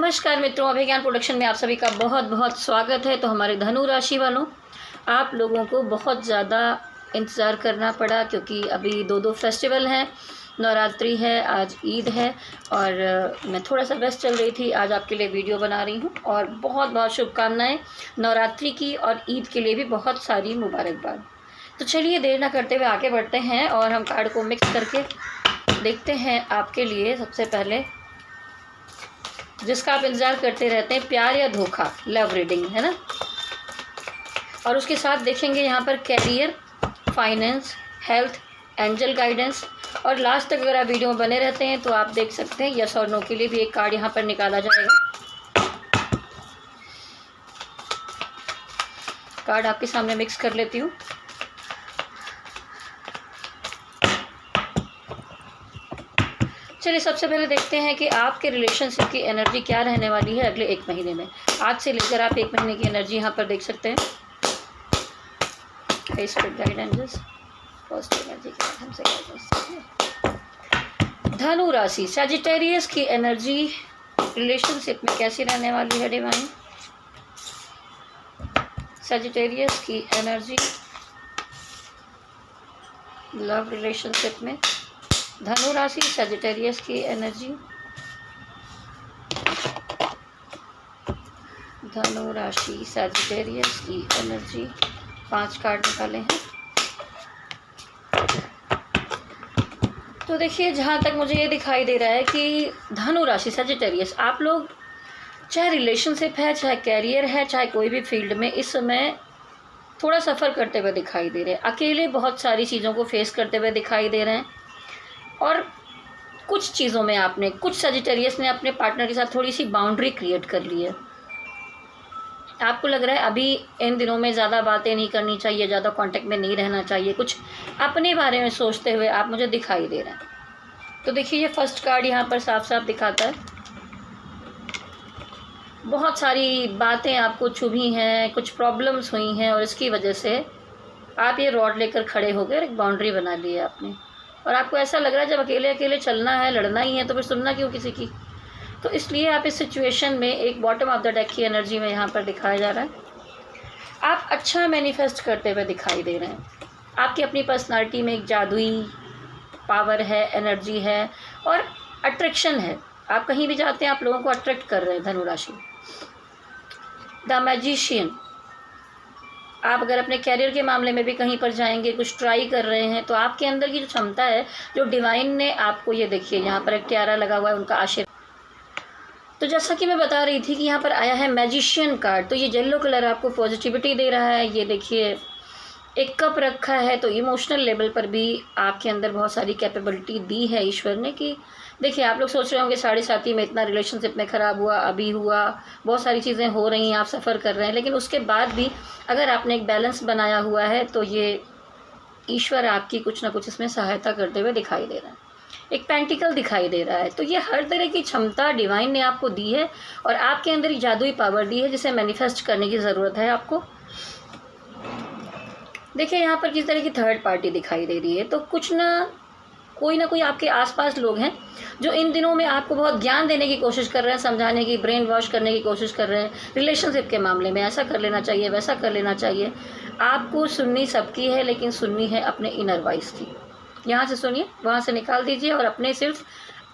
नमस्कार मित्रों, अभिज्ञान प्रोडक्शन में आप सभी का बहुत बहुत स्वागत है। तो हमारे धनु राशि वालों, आप लोगों को बहुत ज़्यादा इंतज़ार करना पड़ा क्योंकि अभी दो फेस्टिवल हैं। नवरात्रि है, आज ईद है और मैं थोड़ा सा व्यस्त चल रही थी। आज आपके लिए वीडियो बना रही हूँ और बहुत बहुत शुभकामनाएँ नवरात्रि की और ईद के लिए भी बहुत सारी मुबारकबाद। तो चलिए देर ना करते हुए आगे बढ़ते हैं और हम कार्ड को मिक्स करके देखते हैं आपके लिए। सबसे पहले जिसका आप इंतज़ार करते रहते हैं, प्यार या धोखा, लव रीडिंग है ना। और उसके साथ देखेंगे यहाँ पर career, finance, health, angel guidance. और लास्ट तक अगर आप वीडियो में बने रहते हैं तो आप देख सकते हैं यस और नो के लिए भी एक कार्ड यहाँ पर निकाला जाएगा। कार्ड आपके सामने मिक्स कर लेती हूँ। चलिए सबसे पहले देखते हैं कि आपके रिलेशनशिप की एनर्जी क्या रहने वाली है अगले एक महीने में। आज से लेकर आप एक महीने की एनर्जी यहाँ पर देख सकते हैं। धनु राशि, सजिटेरियस की एनर्जी रिलेशनशिप में कैसी रहने वाली है डिवाइन? सजिटेरियस की एनर्जी लव रिलेशनशिप में, धनु राशि सजिटेरियस की एनर्जी, धनु राशि सजिटेरियस की एनर्जी। 5 कार्ड निकाले हैं। तो देखिए, जहाँ तक मुझे ये दिखाई दे रहा है कि धनु राशि सजिटेरियस, आप लोग चाहे रिलेशनशिप है, चाहे कैरियर है, चाहे कोई भी फील्ड में इस समय थोड़ा सफ़र करते हुए दिखाई दे रहे हैं। अकेले बहुत सारी चीज़ों को फेस करते हुए दिखाई दे रहे हैं और कुछ चीज़ों में आपने, कुछ सजिटेरियस ने अपने पार्टनर के साथ थोड़ी सी बाउंड्री क्रिएट कर ली है। आपको लग रहा है अभी इन दिनों में ज़्यादा बातें नहीं करनी चाहिए, ज़्यादा कांटेक्ट में नहीं रहना चाहिए, कुछ अपने बारे में सोचते हुए आप मुझे दिखाई दे रहे हैं। तो देखिए, ये फर्स्ट कार्ड यहाँ पर साफ साफ दिखाता है बहुत सारी बातें आपको चुभी हैं, कुछ प्रॉब्लम्स हुई हैं और इसकी वजह से आप ये रॉड लेकर खड़े हो गए और एक बाउंड्री बना ली है आपने। और आपको ऐसा लग रहा है जब अकेले अकेले चलना है, लड़ना ही है, तो फिर सुनना क्यों किसी की। तो इसलिए आप इस सिचुएशन में एक बॉटम ऑफ द डेक की एनर्जी में यहाँ पर दिखाया जा रहा है। आप अच्छा मैनिफेस्ट करते हुए दिखाई दे रहे हैं। आपकी अपनी पर्सनालिटी में एक जादुई पावर है, एनर्जी है और अट्रैक्शन है। आप कहीं भी जाते हैं, आप लोगों को अट्रैक्ट कर रहे हैं। धनु राशि, द मैजिशियन, आप अगर अपने कैरियर के मामले में भी कहीं पर जाएंगे, कुछ ट्राई कर रहे हैं, तो आपके अंदर की जो क्षमता है, जो डिवाइन ने आपको, ये देखिए यहाँ पर एक टियारा लगा हुआ है, उनका आशीर्वाद। तो जैसा कि मैं बता रही थी कि यहाँ पर आया है मैजिशियन कार्ड, तो ये येलो कलर आपको पॉजिटिविटी दे रहा है। ये देखिए एक कप रखा है, तो इमोशनल लेवल पर भी आपके अंदर बहुत सारी कैपेबिलिटी दी है ईश्वर ने। कि देखिए, आप लोग सोच रहे होंगे 7.5 में इतना रिलेशनशिप में ख़राब हुआ, अभी हुआ, बहुत सारी चीज़ें हो रही हैं, आप सफ़र कर रहे हैं, लेकिन उसके बाद भी अगर आपने एक बैलेंस बनाया हुआ है तो ये ईश्वर आपकी कुछ ना कुछ इसमें सहायता करते हुए दिखाई दे रहा है। एक पेंटिकल दिखाई दे रहा है। तो ये हर तरह की क्षमता डिवाइन ने आपको दी है और आपके अंदर एक जादुई पावर दी है जिसे मैनिफेस्ट करने की ज़रूरत है आपको। देखिए, यहाँ पर किस तरह की थर्ड पार्टी दिखाई दे रही है। तो कुछ ना कोई आपके आसपास लोग हैं जो इन दिनों में आपको बहुत ज्ञान देने की कोशिश कर रहे हैं, समझाने की, ब्रेन वॉश करने की कोशिश कर रहे हैं। रिलेशनशिप के मामले में ऐसा कर लेना चाहिए, वैसा कर लेना चाहिए। आपको सुननी सबकी है, लेकिन सुननी है अपने इनर वॉइस की। यहाँ से सुनिए, वहाँ से निकाल दीजिए और अपने सिर्फ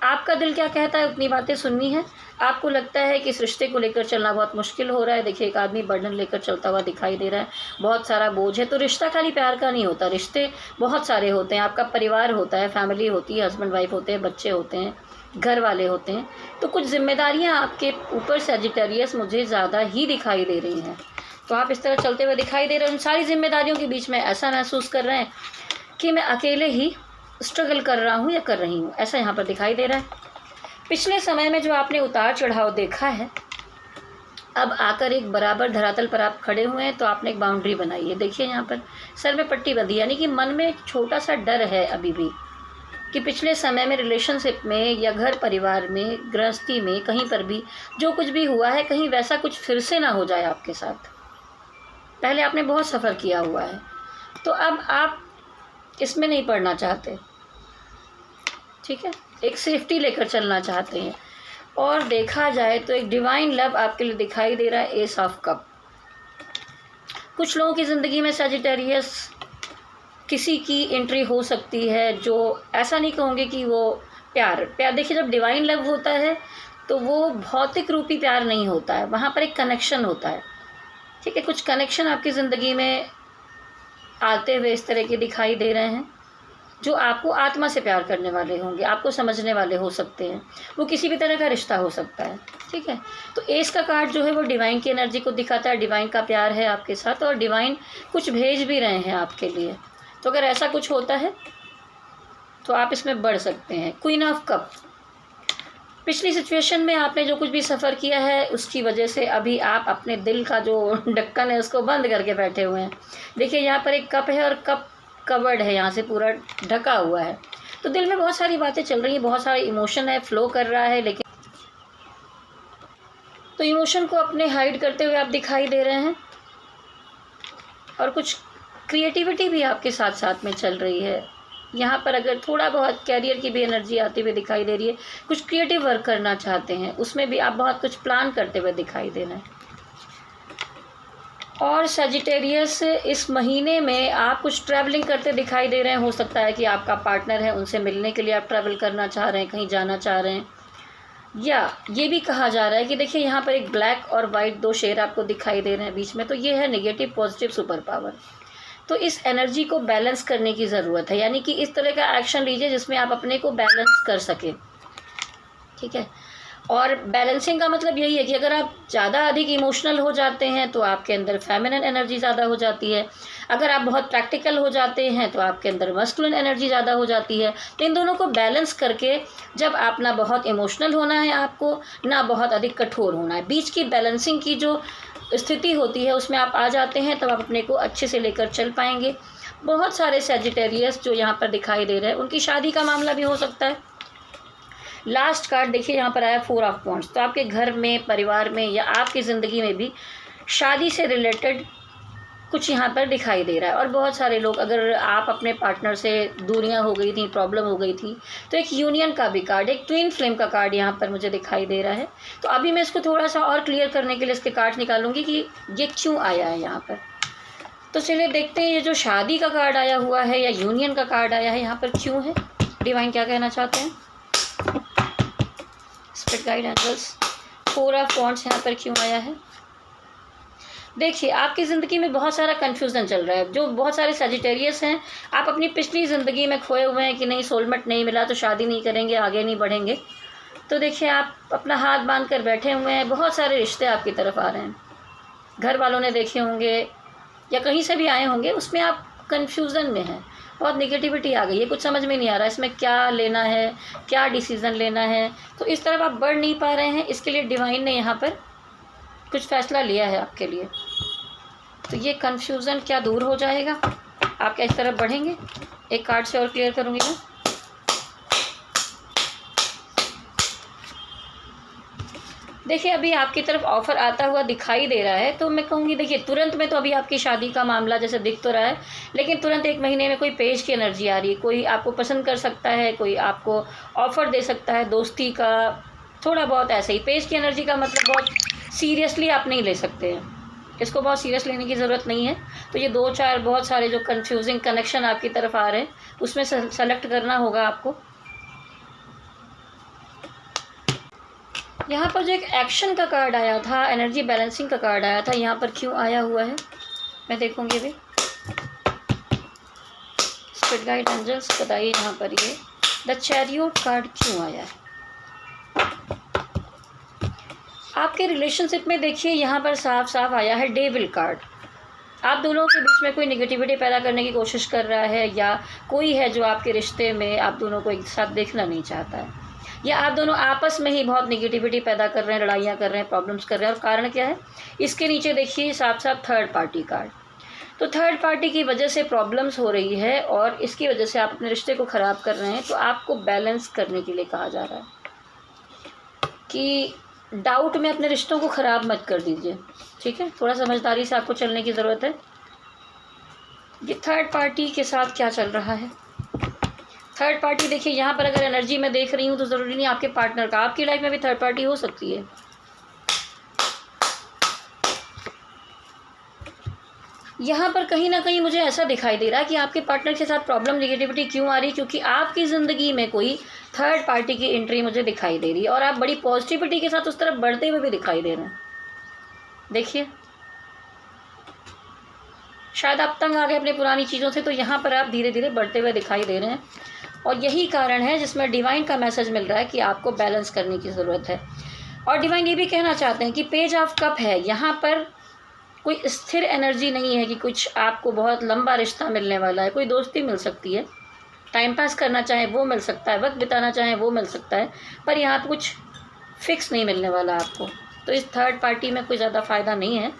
आपका दिल क्या कहता है उतनी बातें सुननी है। आपको लगता है कि इस रिश्ते को लेकर चलना बहुत मुश्किल हो रहा है। देखिए, एक आदमी बर्डन लेकर चलता हुआ दिखाई दे रहा है, बहुत सारा बोझ है। तो रिश्ता खाली प्यार का नहीं होता, रिश्ते बहुत सारे होते हैं। आपका परिवार होता है, फैमिली होती है, हस्बैंड वाइफ होते हैं, बच्चे होते हैं, घर वाले होते हैं। तो कुछ जिम्मेदारियाँ आपके ऊपर सजिटेरियस मुझे ज़्यादा ही दिखाई दे रही हैं। तो आप इस तरह चलते हुए दिखाई दे रहे हैं। उन सारी जिम्मेदारियों के बीच में ऐसा महसूस कर रहे हैं कि मैं अकेले ही स्ट्रगल कर रहा हूँ या कर रही हूँ, ऐसा यहाँ पर दिखाई दे रहा है। पिछले समय में जो आपने उतार चढ़ाव देखा है, अब आकर एक बराबर धरातल पर आप खड़े हुए हैं, तो आपने एक बाउंड्री बनाई है। देखिए, यहाँ पर सर में पट्टी बंधी, यानी कि मन में एक छोटा सा डर है अभी भी कि पिछले समय में रिलेशनशिप में या घर परिवार में, गृहस्थी में, कहीं पर भी जो कुछ भी हुआ है, कहीं वैसा कुछ फिर से ना हो जाए आपके साथ। पहले आपने बहुत सफ़र किया हुआ है, तो अब आप इसमें नहीं पड़ना चाहते, ठीक है, एक सेफ्टी लेकर चलना चाहते हैं। और देखा जाए तो एक डिवाइन लव आपके लिए दिखाई दे रहा है, एस ऑफ कप। कुछ लोगों की ज़िंदगी में सजिटेरियस किसी की एंट्री हो सकती है, जो ऐसा नहीं कहूँगी कि वो प्यार देखिए, जब डिवाइन लव होता है तो वो भौतिक रूपी प्यार नहीं होता है, वहाँ पर एक कनेक्शन होता है। ठीक है, कुछ कनेक्शन आपकी ज़िंदगी में आते हुए इस तरह के दिखाई दे रहे हैं, जो आपको आत्मा से प्यार करने वाले होंगे, आपको समझने वाले हो सकते हैं। वो किसी भी तरह का रिश्ता हो सकता है। ठीक है, तो एस का कार्ड जो है वो डिवाइन की एनर्जी को दिखाता है, डिवाइन का प्यार है आपके साथ और डिवाइन कुछ भेज भी रहे हैं आपके लिए। तो अगर ऐसा कुछ होता है तो आप इसमें बढ़ सकते हैं। क्वीन ऑफ कप, पिछली सिचुएशन में आपने जो कुछ भी सफ़र किया है उसकी वजह से अभी आप अपने दिल का जो ढक्कन है उसको बंद करके बैठे हुए हैं। देखिए यहाँ पर एक कप है और कप कवर्ड है, यहाँ से पूरा ढका हुआ है। तो दिल में बहुत सारी बातें चल रही हैं, बहुत सारे इमोशन है, फ्लो कर रहा है, लेकिन तो इमोशन को अपने हाइड करते हुए आप दिखाई दे रहे हैं। और कुछ क्रिएटिविटी भी आपके साथ साथ में चल रही है। यहाँ पर अगर थोड़ा बहुत कैरियर की भी एनर्जी आती हुई दिखाई दे रही है, कुछ क्रिएटिव वर्क करना चाहते हैं, उसमें भी आप बहुत कुछ प्लान करते हुए दिखाई दे रहे हैं। और सजिटेरियस, इस महीने में आप कुछ ट्रैवलिंग करते दिखाई दे रहे हैं। हो सकता है कि आपका पार्टनर है, उनसे मिलने के लिए आप ट्रैवल करना चाह रहे हैं, कहीं जाना चाह रहे हैं। या ये भी कहा जा रहा है कि देखिए यहाँ पर एक ब्लैक और वाइट दो शेर आपको दिखाई दे रहे हैं बीच में, तो ये है नेगेटिव पॉजिटिव सुपर पावर। तो इस एनर्जी को बैलेंस करने की ज़रूरत है, यानी कि इस तरह का एक्शन लीजिए जिसमें आप अपने को बैलेंस कर सकें। ठीक है, और बैलेंसिंग का मतलब यही है कि अगर आप ज़्यादा अधिक इमोशनल हो जाते हैं तो आपके अंदर फेमिनिन एनर्जी ज़्यादा हो जाती है। अगर आप बहुत प्रैक्टिकल हो जाते हैं तो आपके अंदर मस्कुलिन एनर्जी ज़्यादा हो जाती है। तो इन दोनों को बैलेंस करके, जब आप ना बहुत इमोशनल होना है आपको, ना बहुत अधिक कठोर होना है, बीच की बैलेंसिंग की जो स्थिति होती है उसमें आप आ जाते हैं, तब आप अपने को अच्छे से लेकर चल पाएंगे। बहुत सारे सजिटेरियस जो यहाँ पर दिखाई दे रहे हैं उनकी शादी का मामला भी हो सकता है। लास्ट कार्ड देखिए यहाँ पर आया 4 ऑफ वॉन्ड्स। तो आपके घर में, परिवार में या आपकी ज़िंदगी में भी शादी से रिलेटेड कुछ यहाँ पर दिखाई दे रहा है। और बहुत सारे लोग, अगर आप अपने पार्टनर से दूरियां हो गई थी, प्रॉब्लम हो गई थी, तो एक यूनियन का भी कार्ड, एक ट्विन फ्लेम का कार्ड यहाँ पर मुझे दिखाई दे रहा है। तो अभी मैं इसको थोड़ा सा और क्लियर करने के लिए इसके कार्ड निकालूंगी कि ये क्यों आया है यहाँ पर। तो चलिए देखते हैं, ये जो शादी का कार्ड आया हुआ है या यूनियन का कार्ड आया है यहाँ पर क्यों है, डिवाइन क्या कहना चाहते हैं, spirit guide angels. 4 of wands यहाँ पर क्यों आया है। देखिए आपकी ज़िंदगी में बहुत सारा कन्फ्यूज़न चल रहा है। जो बहुत सारे सजिटेरियस हैं, आप अपनी पिछली ज़िंदगी में खोए हुए हैं कि नहीं, सोलमेट नहीं मिला तो शादी नहीं करेंगे, आगे नहीं बढ़ेंगे। तो देखिए आप अपना हाथ बांध कर बैठे हुए हैं, बहुत सारे रिश्ते आपकी तरफ आ रहे हैं, घर वालों ने देखे होंगे या कहीं से भी आए होंगे, उसमें आप कन्फ्यूज़न में हैं, बहुत नेगेटिविटी आ गई है, कुछ समझ में नहीं आ रहा है इसमें क्या लेना है, क्या डिसीज़न लेना है। तो इस तरफ आप बढ़ नहीं पा रहे हैं, इसके लिए डिवाइन ने यहाँ पर कुछ फ़ैसला लिया है आपके लिए। तो ये कन्फ्यूज़न क्या दूर हो जाएगा, आप क्या इस तरफ बढ़ेंगे। एक कार्ड से और क्लियर करूँगी मैं। देखिए अभी आपकी तरफ ऑफ़र आता हुआ दिखाई दे रहा है, तो मैं कहूँगी देखिए तुरंत में तो अभी आपकी शादी का मामला जैसे दिख तो रहा है, लेकिन तुरंत 1 महीने में कोई पेज की एनर्जी आ रही है। कोई आपको पसंद कर सकता है, कोई आपको ऑफ़र दे सकता है दोस्ती का, थोड़ा बहुत ऐसे ही। पेज की एनर्जी का मतलब बहुत सीरियसली आप नहीं ले सकते हैं, इसको बहुत सीरियस लेने की ज़रूरत नहीं है। तो ये 2-4 बहुत सारे जो कन्फ्यूजिंग कनेक्शन आपकी तरफ आ रहे हैं उसमें सेलेक्ट करना होगा आपको। यहाँ पर जो एक एक्शन का कार्ड आया था, एनर्जी बैलेंसिंग का कार्ड आया था, यहाँ पर क्यों आया हुआ है मैं देखूँगी भी। स्पिरिट गाइड एंजल्स बताइए यहाँ पर ये द चैरियट कार्ड क्यों आया है। आपके रिलेशनशिप में देखिए यहाँ पर साफ साफ आया है डेविल कार्ड। आप दोनों के बीच में कोई नेगेटिविटी पैदा करने की कोशिश कर रहा है, या कोई है जो आपके रिश्ते में आप दोनों को एक साथ देखना नहीं चाहता है, या आप दोनों आपस में ही बहुत नेगेटिविटी पैदा कर रहे हैं, लड़ाइयाँ कर रहे हैं, प्रॉब्लम्स कर रहे हैं। और कारण क्या है, इसके नीचे देखिए साफ साफ थर्ड पार्टी कार्ड। तो थर्ड पार्टी की वजह से प्रॉब्लम्स हो रही है और इसकी वजह से आप अपने रिश्ते को ख़राब कर रहे हैं। तो आपको बैलेंस करने के लिए कहा जा रहा है कि डाउट में अपने रिश्तों को ख़राब मत कर दीजिए। ठीक है, थोड़ा समझदारी से आपको चलने की ज़रूरत है। ये थर्ड पार्टी के साथ क्या चल रहा है, थर्ड पार्टी देखिए यहाँ पर अगर एनर्जी मैं देख रही हूँ तो ज़रूरी नहीं आपके पार्टनर का, आपकी लाइफ में भी थर्ड पार्टी हो सकती है। यहाँ पर कहीं ना कहीं मुझे ऐसा दिखाई दे रहा है कि आपके पार्टनर के साथ प्रॉब्लम नेगेटिविटी क्यों आ रही है, क्योंकि आपकी ज़िंदगी में कोई थर्ड पार्टी की एंट्री मुझे दिखाई दे रही है और आप बड़ी पॉजिटिविटी के साथ उस तरफ बढ़ते हुए भी दिखाई दे रहे हैं। देखिए शायद आप तंग आ गए अपनी पुरानी चीज़ों से, तो यहाँ पर आप धीरे धीरे बढ़ते हुए दिखाई दे रहे हैं और यही कारण है जिसमें डिवाइन का मैसेज मिल रहा है कि आपको बैलेंस करने की ज़रूरत है। और डिवाइन ये भी कहना चाहते हैं कि पेज ऑफ कप है, यहाँ पर कोई स्थिर एनर्जी नहीं है कि कुछ आपको बहुत लंबा रिश्ता मिलने वाला है। कोई दोस्ती मिल सकती है, टाइम पास करना चाहें वो मिल सकता है, वक्त बिताना चाहें वो मिल सकता है, पर यहाँ पर कुछ फिक्स नहीं मिलने वाला आपको। तो इस थर्ड पार्टी में कोई ज़्यादा फ़ायदा नहीं है।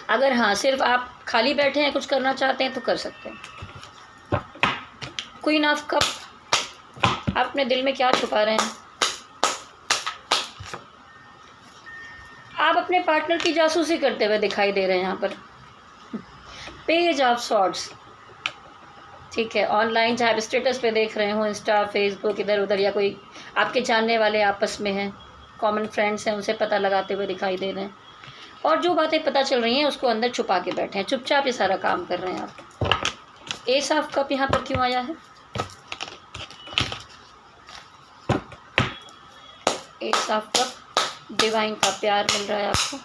अगर हाँ सिर्फ आप खाली बैठे हैं कुछ करना चाहते हैं तो कर सकते हैं। क्वीन ऑफ कप, आप अपने दिल में क्या छुपा रहे हैं? आप अपने पार्टनर की जासूसी करते हुए दिखाई दे रहे हैं यहाँ पर। पेज ऑफ सॉर्ड्स, ठीक है, ऑनलाइन चाहे आप स्टेटस पे देख रहे हो, इंस्टा फेसबुक इधर उधर, या कोई आपके जानने वाले आपस में हैं, कॉमन फ्रेंड्स हैं, उनसे पता लगाते हुए दिखाई दे रहे हैं और जो बातें पता चल रही हैं उसको अंदर छुपा के बैठे हैं, चुपचाप ये सारा काम कर रहे हैं आप। एस ऑफ कप यहाँ पर क्यों आया है? एस ऑफ कप, डिवाइन का प्यार मिल रहा है आपको।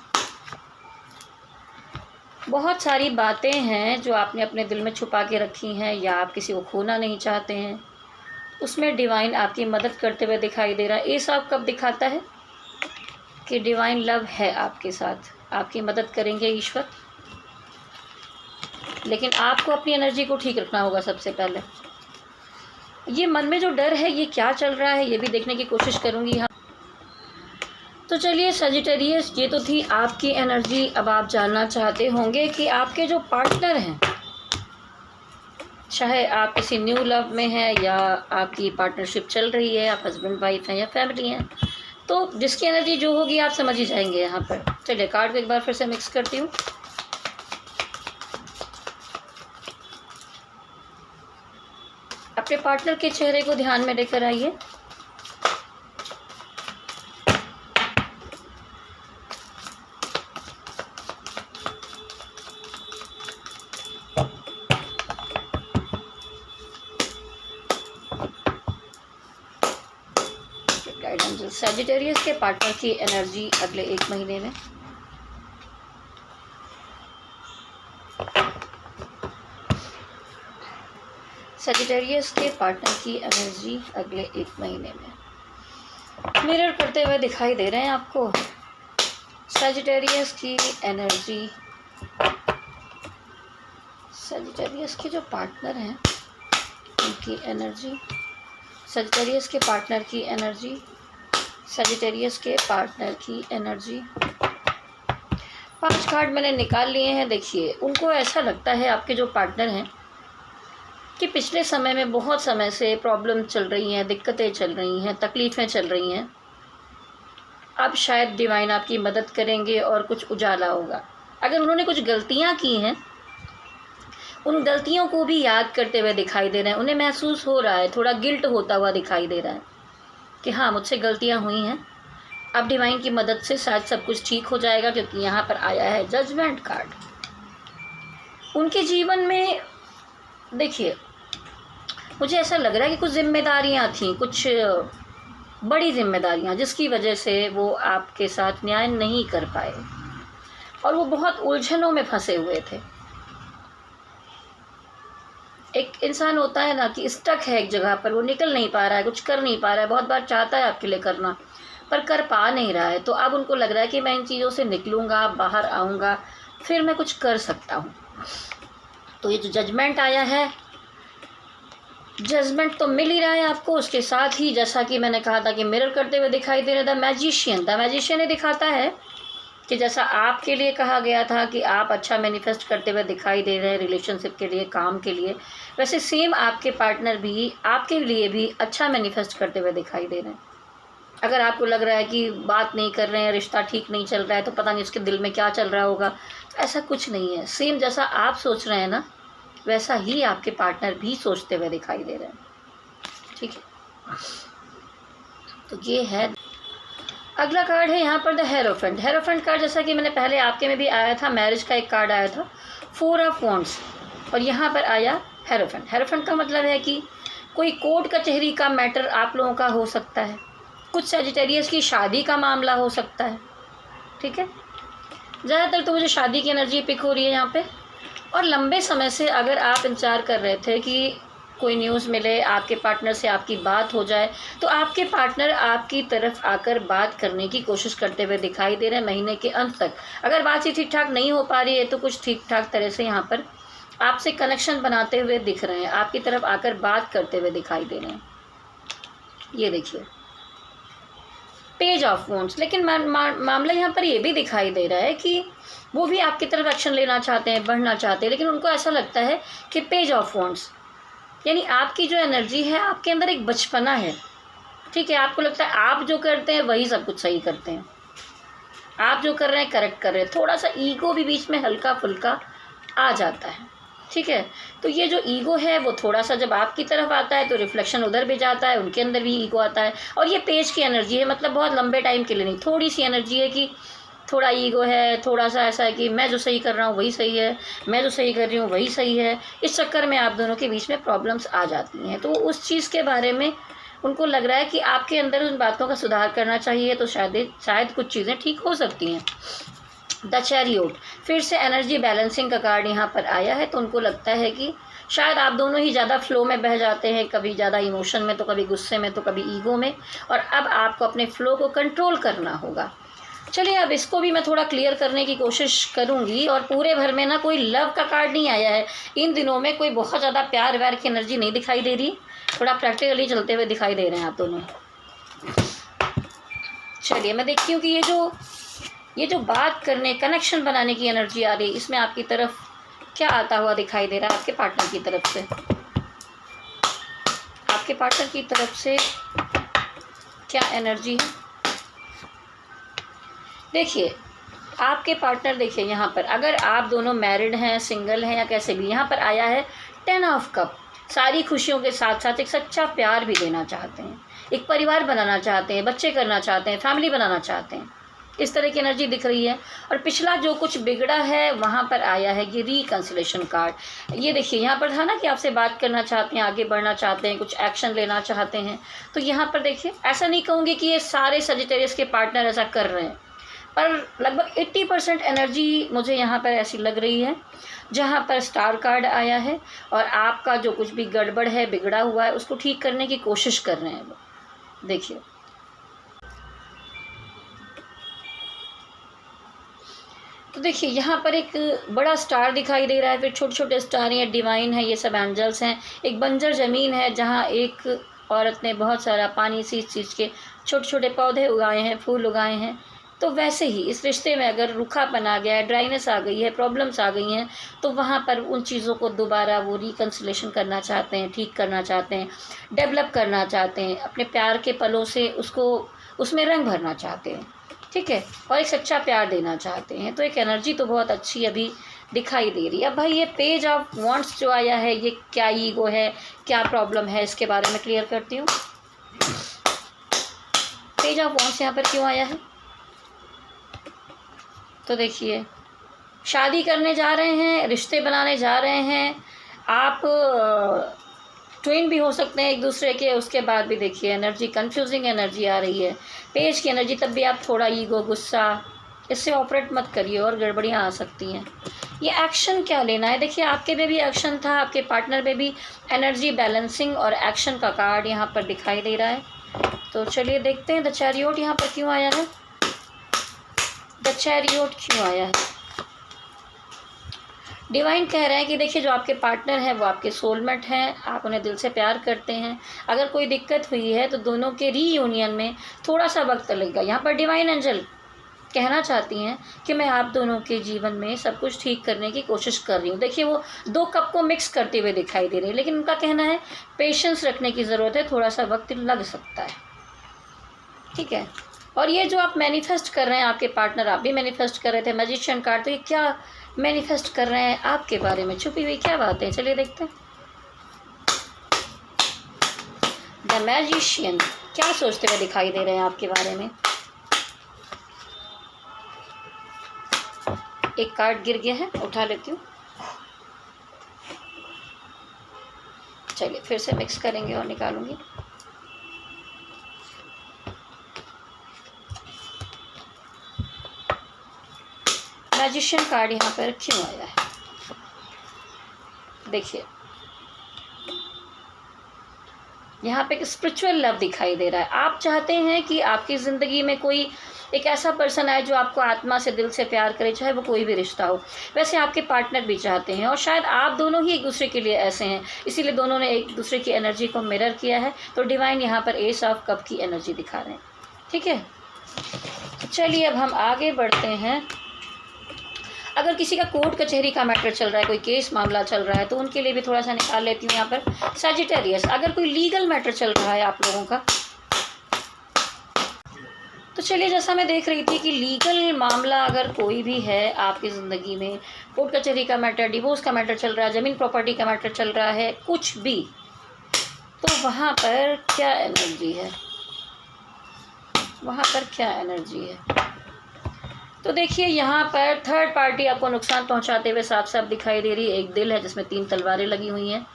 बहुत सारी बातें हैं जो आपने अपने दिल में छुपा के रखी हैं या आप किसी को खोना नहीं चाहते हैं, उसमें डिवाइन आपकी मदद करते हुए दिखाई दे रहा है। एस ऑफ कप दिखाता है कि डिवाइन लव है आपके साथ, आपकी मदद करेंगे ईश्वर, लेकिन आपको अपनी एनर्जी को ठीक रखना होगा सबसे पहले। ये मन में जो डर है ये क्या चल रहा है ये भी देखने की कोशिश करूँगी यहाँ। तो चलिए सजिटेरियस, ये तो थी आपकी एनर्जी। अब आप जानना चाहते होंगे कि आपके जो पार्टनर हैं, चाहे आप किसी न्यू लव में हैं या आपकी पार्टनरशिप चल रही है, आप हस्बैंड वाइफ हैं या फैमिली हैं, तो जिसकी एनर्जी जो होगी आप समझ ही जाएंगे यहाँ पर। चलिए कार्ड को एक बार फिर से मिक्स करती हूँ। अपने पार्टनर के चेहरे को ध्यान में लेकर आइए। सजिटेरियस के पार्टनर की एनर्जी अगले 1 महीने में। सजिटेरियस के पार्टनर की एनर्जी अगले 1 महीने में मिरर करते हुए दिखाई दे रहे हैं आपको। सजिटेरियस की एनर्जी, सजिटेरियस के जो पार्टनर हैं उनकी एनर्जी, सजिटेरियस के पार्टनर की एनर्जी, सजिटेरियस के पार्टनर की एनर्जी। 5 कार्ड मैंने निकाल लिए हैं। देखिए उनको ऐसा लगता है, आपके जो पार्टनर हैं, कि पिछले समय में बहुत समय से प्रॉब्लम चल रही हैं, दिक्कतें चल रही हैं, तकलीफ़ें चल रही हैं। अब शायद डिवाइन आपकी मदद करेंगे और कुछ उजाला होगा। अगर उन्होंने कुछ गलतियां की हैं, उन गलतियों को भी याद करते हुए दिखाई दे रहे हैं। उन्हें महसूस हो रहा है, थोड़ा गिल्ट होता हुआ दिखाई दे रहा है कि हाँ मुझसे गलतियाँ हुई हैं। अब डिवाइन की मदद से शायद सब कुछ ठीक हो जाएगा, क्योंकि यहाँ पर आया है जजमेंट कार्ड। उनके जीवन में देखिए मुझे ऐसा लग रहा है कि कुछ जिम्मेदारियाँ थीं, कुछ बड़ी जिम्मेदारियाँ, जिसकी वजह से वो आपके साथ न्याय नहीं कर पाए और वो बहुत उलझनों में फंसे हुए थे। एक इंसान होता है ना कि स्टक है एक जगह पर, वो निकल नहीं पा रहा है, कुछ कर नहीं पा रहा है, बहुत बार चाहता है आपके लिए करना पर कर पा नहीं रहा है। तो अब उनको लग रहा है कि मैं इन चीज़ों से निकलूँगा, बाहर आऊँगा, फिर मैं कुछ कर सकता हूँ। तो ये जो जजमेंट आया है, जजमेंट तो मिल ही रहा है आपको। उसके साथ ही जैसा कि मैंने कहा था कि मिरर करते हुए दिखाई दे रहा था मैजिशियन। द मैजिशियन ये दिखाता है कि जैसा आपके लिए कहा गया था कि आप अच्छा मैनिफेस्ट करते हुए दिखाई दे रहे हैं रिलेशनशिप के लिए, काम के लिए, वैसे सेम आपके पार्टनर भी आपके लिए भी अच्छा मैनिफेस्ट करते हुए दिखाई दे रहे हैं। अगर आपको लग रहा है कि बात नहीं कर रहे हैं, रिश्ता ठीक नहीं चल रहा है, तो पता नहीं उसके दिल में क्या चल रहा होगा, तो ऐसा कुछ नहीं है। सेम जैसा आप सोच रहे हैं ना, वैसा ही आपके पार्टनर भी सोचते हुए दिखाई दे रहे हैं। ठीक है, तो ये है। अगला कार्ड है यहाँ पर द हेरोफेंट। हेरोफेंट कार्ड जैसा कि मैंने पहले आपके में भी आया था, मैरिज का एक कार्ड आया था, 4 ऑफ वॉन्ड्स, और यहाँ पर आया हेरोफेंट। हेरोफेंट का मतलब है कि कोई कोर्ट कचहरी का मैटर आप लोगों का हो सकता है, कुछ सजिटेरियस की शादी का मामला हो सकता है, ठीक है। ज़्यादातर तो मुझे शादी की एनर्जी पिक हो रही है यहाँ पे। और लंबे समय से अगर आप इंतजार कर रहे थे कि कोई न्यूज़ मिले, आपके पार्टनर से आपकी बात हो जाए, तो आपके पार्टनर आपकी तरफ आकर बात करने की कोशिश करते हुए दिखाई दे रहे हैं महीने के अंत तक। अगर बातचीत ठीक ठाक नहीं हो पा रही है तो कुछ ठीक ठाक तरह से यहाँ पर आपसे कनेक्शन बनाते हुए दिख रहे हैं, आपकी तरफ आकर बात करते हुए दिखाई दे रहे हैं। ये देखिए पेज ऑफ वॉन्ड्स। लेकिन मामला यहाँ पर ये भी दिखाई दे रहा है कि वो भी आपकी तरफ एक्शन लेना चाहते हैं, बढ़ना चाहते हैं, लेकिन उनको ऐसा लगता है कि पेज ऑफ वॉन्ड्स यानी आपकी जो एनर्जी है, आपके अंदर एक बचपना है, ठीक है। आपको लगता है आप जो करते हैं वही सब कुछ सही करते हैं, आप जो कर रहे हैं करेक्ट कर रहे हैं। थोड़ा सा ईगो भी बीच में हल्का फुल्का आ जाता है, ठीक है। तो ये जो ईगो है वो थोड़ा सा जब आपकी तरफ आता है तो रिफ्लेक्शन उधर भी जाता है, उनके अंदर भी ईगो आता है। और ये पेज की एनर्जी है, मतलब बहुत लंबे टाइम के लिए नहीं, थोड़ी सी एनर्जी है कि थोड़ा ईगो है, थोड़ा सा ऐसा है कि मैं जो सही कर रहा हूँ वही सही है, मैं जो सही कर रही हूँ वही सही है। इस चक्कर में आप दोनों के बीच में प्रॉब्लम्स आ जाती हैं। तो उस चीज़ के बारे में उनको लग रहा है कि आपके अंदर उन बातों का सुधार करना चाहिए, तो शायद कुछ चीज़ें ठीक हो सकती हैं। द चैरियोट, फिर से एनर्जी बैलेंसिंग का कार्ड यहाँ पर आया है। तो उनको लगता है कि शायद आप दोनों ही ज़्यादा फ्लो में बह जाते हैं, कभी ज़्यादा इमोशन में, तो कभी गुस्से में, तो कभी ईगो में, और अब आपको अपने फ्लो को कंट्रोल करना होगा। चलिए अब इसको भी मैं थोड़ा क्लियर करने की कोशिश करूँगी। और पूरे भर में ना कोई लव का कार्ड नहीं आया है इन दिनों में, कोई बहुत ज़्यादा प्यार व्यार की एनर्जी नहीं दिखाई दे रही, थोड़ा प्रैक्टिकली चलते हुए दिखाई दे रहे हैं आप दोनों। चलिए मैं देखती हूँ कि ये जो बात करने, कनेक्शन बनाने की एनर्जी आ रही है, इसमें आपकी तरफ क्या आता हुआ दिखाई दे रहा है। आपके पार्टनर की तरफ से, आपके पार्टनर की तरफ से क्या एनर्जी है। देखिए आपके पार्टनर, देखिए यहाँ पर अगर आप दोनों मैरिड हैं, सिंगल हैं या कैसे भी, यहाँ पर आया है 10 ऑफ कप। सारी खुशियों के साथ साथ एक सच्चा प्यार भी देना चाहते हैं, एक परिवार बनाना चाहते हैं, बच्चे करना चाहते हैं, फैमिली बनाना चाहते हैं, इस तरह की एनर्जी दिख रही है। और पिछला जो कुछ बिगड़ा है वहाँ पर आया है ये रिकंसिलेशन कार्ड। ये देखिए यहाँ पर था ना कि आपसे बात करना चाहते हैं, आगे बढ़ना चाहते हैं, कुछ एक्शन लेना चाहते हैं। तो यहाँ पर देखिए, ऐसा नहीं कहूँगी कि ये सारे सजिटेरियस के पार्टनर ऐसा कर रहे हैं, पर लगभग 80% एनर्जी मुझे यहाँ पर ऐसी लग रही है जहाँ पर स्टार कार्ड आया है और आपका जो कुछ भी गड़बड़ है, बिगड़ा हुआ है, उसको ठीक करने की कोशिश कर रहे हैं वो। देखिए तो देखिए यहाँ पर एक बड़ा स्टार दिखाई दे रहा है, फिर छोटे छोटे स्टार हैं, डिवाइन है, ये सब एंजल्स हैं। एक बंजर ज़मीन है जहाँ एक औरत ने बहुत सारा पानी से इस चीज़ के छोटे छोटे पौधे उगाए हैं, फूल उगाए हैं। तो वैसे ही इस रिश्ते में अगर रूखापन आ गया है, ड्राइनेस आ गई है, प्रॉब्लम्स आ गई हैं, तो वहाँ पर उन चीज़ों को दोबारा वो रिकंसिलेशन करना चाहते हैं, ठीक करना चाहते हैं, डेवलप करना चाहते हैं, अपने प्यार के पलों से उसमें रंग भरना चाहते हैं, ठीक है, और एक सच्चा प्यार देना चाहते हैं। तो एक एनर्जी तो बहुत अच्छी अभी दिखाई दे रही है। अब भाई ये पेज ऑफ वॉन्ड्स जो आया है, ये क्या ईगो है, क्या प्रॉब्लम है, इसके बारे में क्लियर करती हूँ। पेज ऑफ वॉन्ड्स यहाँ पर क्यों आया है, तो देखिए शादी करने जा रहे हैं, रिश्ते बनाने जा रहे हैं, आप ट्विन भी हो सकते हैं एक दूसरे के। उसके बाद भी देखिए एनर्जी, कंफ्यूजिंग एनर्जी आ रही है, पेज की एनर्जी। तब भी आप थोड़ा ईगो, गुस्सा, इससे ऑपरेट मत करिए और गड़बड़ियाँ आ सकती हैं। ये एक्शन क्या लेना है, देखिए आपके में भी एक्शन था, आपके पार्टनर में भी एनर्जी बैलेंसिंग और एक्शन का कार्ड यहाँ पर दिखाई दे रहा है। तो चलिए देखते हैं द चैरियोट यहाँ पर क्यों आया है। द चैरियोट क्यों आया है, डिवाइन कह रहे हैं कि देखिए जो आपके पार्टनर हैं वो आपके सोलमेट हैं, आप उन्हें दिल से प्यार करते हैं। अगर कोई दिक्कत हुई है तो दोनों के रीयूनियन में थोड़ा सा वक्त लगेगा। यहाँ पर डिवाइन एंजल कहना चाहती हैं कि मैं आप दोनों के जीवन में सब कुछ ठीक करने की कोशिश कर रही हूँ। देखिए वो 2 कप को मिक्स करते हुए दिखाई दे रही है, लेकिन उनका कहना है पेशेंस रखने की ज़रूरत है, थोड़ा सा वक्त लग सकता है, ठीक है। और ये जो आप मैनिफेस्ट कर रहे हैं, आपके पार्टनर, आप भी मैनिफेस्ट कर रहे थे, मैजिशियन कार्ड, तो ये क्या मैनिफेस्ट कर रहे हैं आपके बारे में, छुपी हुई क्या बात है, चलिए देखते हैं। द मैजिशियन क्या सोचते हुए दिखाई दे रहे हैं आपके बारे में। एक कार्ड गिर गया है, उठा लेती हूँ। चलिए फिर से मिक्स करेंगे और निकालूंगी। मैजिशियन कार्ड यहाँ पर क्यों आया है, देखिए यहाँ पे एक स्पिरिचुअल लव दिखाई दे रहा है। आप चाहते हैं कि आपकी ज़िंदगी में कोई एक ऐसा पर्सन आए जो आपको आत्मा से, दिल से प्यार करे, चाहे वो कोई भी रिश्ता हो। वैसे आपके पार्टनर भी चाहते हैं और शायद आप दोनों ही एक दूसरे के लिए ऐसे हैं, इसीलिए दोनों ने एक दूसरे की एनर्जी को मिरर किया है। तो डिवाइन यहाँ पर एस ऑफ कप की एनर्जी दिखा रहे हैं, ठीक है। तो चलिए अब हम आगे बढ़ते हैं। अगर किसी का कोर्ट कचहरी का मैटर चल रहा है, कोई केस मामला चल रहा है, तो उनके लिए भी थोड़ा सा निकाल लेती हूँ यहाँ पर। सजिटेरियस, अगर कोई लीगल मैटर चल रहा है आप लोगों का, तो चलिए जैसा मैं देख रही थी कि लीगल मामला अगर कोई भी है आपकी ज़िंदगी में, कोर्ट कचहरी का मैटर, डिवोर्स का मैटर चल रहा है, ज़मीन प्रॉपर्टी का मैटर चल रहा है, कुछ भी, तो वहाँ पर क्या एनर्जी है, वहाँ पर क्या एनर्जी है। तो देखिए यहाँ पर थर्ड पार्टी आपको नुकसान पहुँचाते हुए साफ साफ दिखाई दे रही है। एक दिल है जिसमें 3 तलवारें लगी हुई हैं।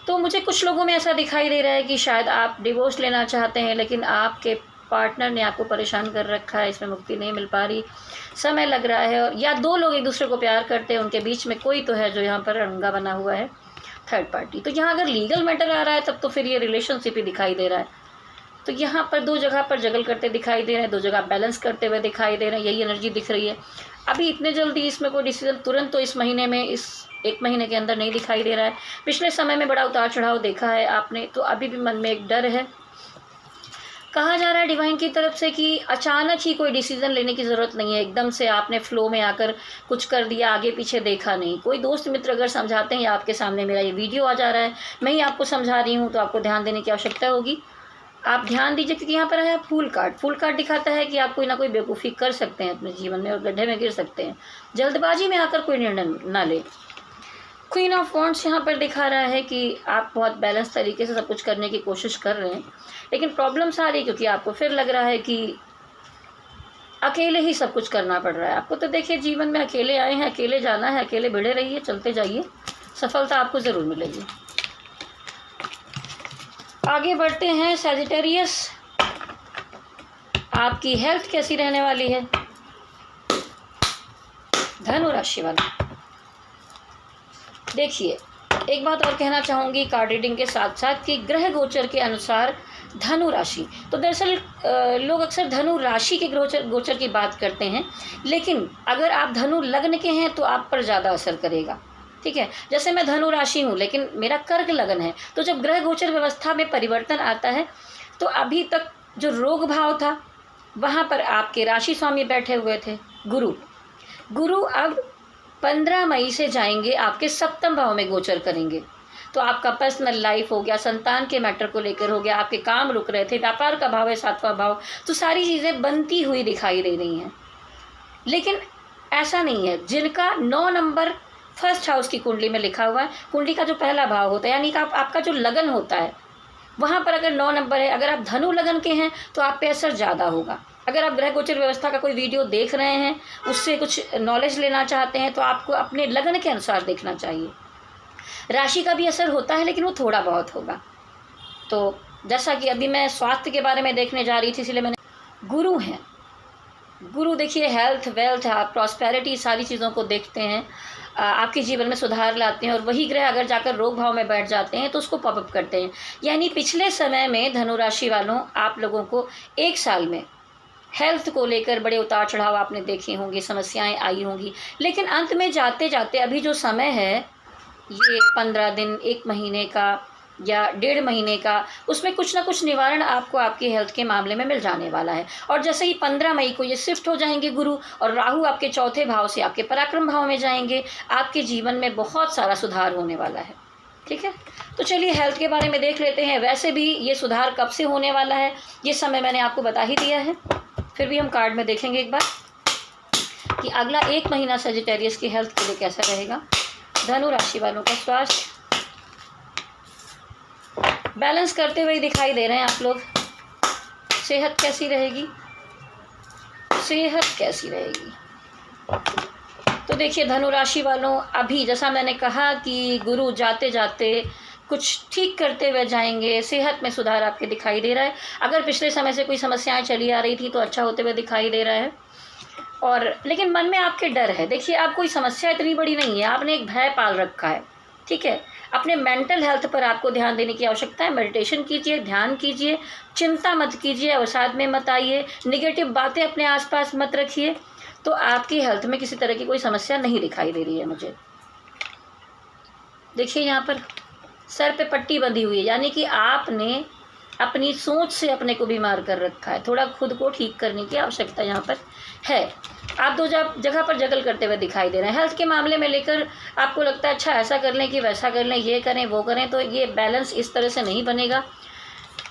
तो मुझे कुछ लोगों में ऐसा दिखाई दे रहा है कि शायद आप डिवोर्स लेना चाहते हैं, लेकिन आपके पार्टनर ने आपको परेशान कर रखा है, इसमें मुक्ति नहीं मिल पा रही, समय लग रहा है। और या 2 लोग एक दूसरे को प्यार करते हैं, उनके बीच में कोई तो है जो यहाँ पर रंगा बना हुआ है, थर्ड पार्टी। तो यहाँ अगर लीगल मैटर आ रहा है तब तो फिर ये रिलेशनशिप ही दिखाई दे रहा है। तो यहाँ पर 2 जगह पर जगल करते दिखाई दे रहे हैं, 2 जगह बैलेंस करते हुए दिखाई दे रहे हैं, यही एनर्जी दिख रही है। अभी इतने जल्दी इसमें कोई डिसीजन तुरंत तो इस महीने में, इस 1 महीने के अंदर नहीं दिखाई दे रहा है। पिछले समय में बड़ा उतार चढ़ाव देखा है आपने, तो अभी भी मन में एक डर है। कहा जा रहा है डिवाइन की तरफ से कि अचानक ही कोई डिसीजन लेने की ज़रूरत नहीं है, एकदम से आपने फ्लो में आकर कुछ कर दिया, आगे पीछे देखा नहीं। कोई दोस्त मित्र अगर समझाते हैं, या आपके सामने मेरा ये वीडियो आ जा रहा है, मैं ही आपको समझा रही हूँ, तो आपको ध्यान देने की आवश्यकता होगी। आप ध्यान दीजिए, क्योंकि यहाँ पर है फूल कार्ड। फूल कार्ड दिखाता है कि आप कोई ना कोई बेवकूफ़ी कर सकते हैं अपने जीवन में और गड्ढे में गिर सकते हैं। जल्दबाजी में आकर कोई निर्णय ना ले। क्वीन ऑफ वॉन्ड्स यहाँ पर दिखा रहा है कि आप बहुत बैलेंस तरीके से सब कुछ करने की कोशिश कर रहे हैं, लेकिन प्रॉब्लम्स आ रही, क्योंकि आपको फिर लग रहा है कि अकेले ही सब कुछ करना पड़ रहा है आपको। तो देखिए जीवन में अकेले आए हैं, अकेले जाना है, अकेले भिड़े रहिए, चलते जाइए, सफलता आपको ज़रूर मिलेगी। आगे बढ़ते हैं। सजिटेरियस, आपकी हेल्थ कैसी रहने वाली है। धनु राशि वाला, देखिए एक बात और कहना चाहूँगी कार्ड रीडिंग के साथ साथ कि ग्रह गोचर के अनुसार धनु राशि, तो दरअसल लोग अक्सर धनु राशि के गोचर की बात करते हैं, लेकिन अगर आप धनु लग्न के हैं तो आप पर ज़्यादा असर करेगा, ठीक है। जैसे मैं धनु राशि हूँ, लेकिन मेरा कर्क लगन है, तो जब ग्रह गोचर व्यवस्था में परिवर्तन आता है, तो अभी तक जो रोग भाव था वहाँ पर आपके राशि स्वामी बैठे हुए थे गुरु अब 15 मई से जाएंगे, आपके 7वें भाव में गोचर करेंगे। तो आपका पर्सनल लाइफ हो गया, संतान के मैटर को लेकर हो गया, आपके काम रुक रहे थे, व्यापार का भाव है 7वां भाव, तो सारी चीज़ें बनती हुई दिखाई दे रही हैं। लेकिन ऐसा नहीं है, जिनका 9 नंबर फर्स्ट हाउस की कुंडली में लिखा हुआ है, कुंडली का जो पहला भाव होता है, यानी कि आपका जो लगन होता है वहाँ पर अगर 9 नंबर है, अगर आप धनु लगन के हैं तो आप पे असर ज़्यादा होगा। अगर आप ग्रह गोचर व्यवस्था का कोई वीडियो देख रहे हैं, उससे कुछ नॉलेज लेना चाहते हैं, तो आपको अपने लगन के अनुसार देखना चाहिए। राशि का भी असर होता है, लेकिन वो थोड़ा बहुत होगा। तो जैसा कि अभी मैं स्वास्थ्य के बारे में देखने जा रही थी, इसलिए मैंने गुरु हैं। गुरु देखिए हेल्थ, वेल्थ, प्रॉस्पेरिटी, सारी चीज़ों को देखते हैं, आपके जीवन में सुधार लाते हैं। और वही ग्रह अगर जाकर रोग भाव में बैठ जाते हैं तो उसको पॉपअप करते हैं। यानी पिछले समय में धनु राशि वालों, आप लोगों को 1 साल में हेल्थ को लेकर बड़े उतार चढ़ाव आपने देखे होंगे, समस्याएं आई होंगी, लेकिन अंत में जाते जाते अभी जो समय है ये 15 दिन, 1 महीने का या 1.5 महीने का, उसमें कुछ ना कुछ निवारण आपको आपकी हेल्थ के मामले में मिल जाने वाला है। और जैसे ही 15 मई को ये शिफ्ट हो जाएंगे गुरु, और राहु आपके 4थे भाव से आपके पराक्रम भाव में जाएंगे, आपके जीवन में बहुत सारा सुधार होने वाला है, ठीक है। तो चलिए हेल्थ के बारे में देख लेते हैं। वैसे भी ये सुधार कब से होने वाला है ये समय मैंने आपको बता ही दिया है, फिर भी हम कार्ड में देखेंगे एक बार कि अगला 1 महीना सजिटेरियस की हेल्थ के लिए कैसा रहेगा। धनु राशि वालों का स्वास्थ्य, बैलेंस करते हुए दिखाई दे रहे हैं आप लोग। सेहत कैसी रहेगी, सेहत कैसी रहेगी? तो देखिए धनु राशि वालों, अभी जैसा मैंने कहा कि गुरु जाते जाते कुछ ठीक करते हुए जाएंगे। सेहत में सुधार आपके दिखाई दे रहा है। अगर पिछले समय से कोई समस्याएं चली आ रही थी तो अच्छा होते हुए दिखाई दे रहा है। और लेकिन मन में आपके डर है। देखिए आप कोई समस्या इतनी बड़ी नहीं है, आपने एक भय पाल रखा है, ठीक है। अपने मेंटल हेल्थ पर आपको ध्यान देने की आवश्यकता है। मेडिटेशन कीजिए, ध्यान कीजिए, चिंता मत कीजिए, अवसाद में मत आइए, निगेटिव बातें अपने आसपास मत रखिए। तो आपकी हेल्थ में किसी तरह की कोई समस्या नहीं दिखाई दे रही है मुझे। देखिए यहाँ पर सर पे पट्टी बंधी हुई है, यानी कि आपने अपनी सोच से अपने को बीमार कर रखा है। थोड़ा खुद को ठीक करने की आवश्यकता यहाँ पर है। आप दो जगह पर जगल करते हुए दिखाई दे रहे हैं। हेल्थ के मामले में लेकर आपको लगता है अच्छा ऐसा कर लें कि वैसा कर लें, ये करें वो करें, तो ये बैलेंस इस तरह से नहीं बनेगा।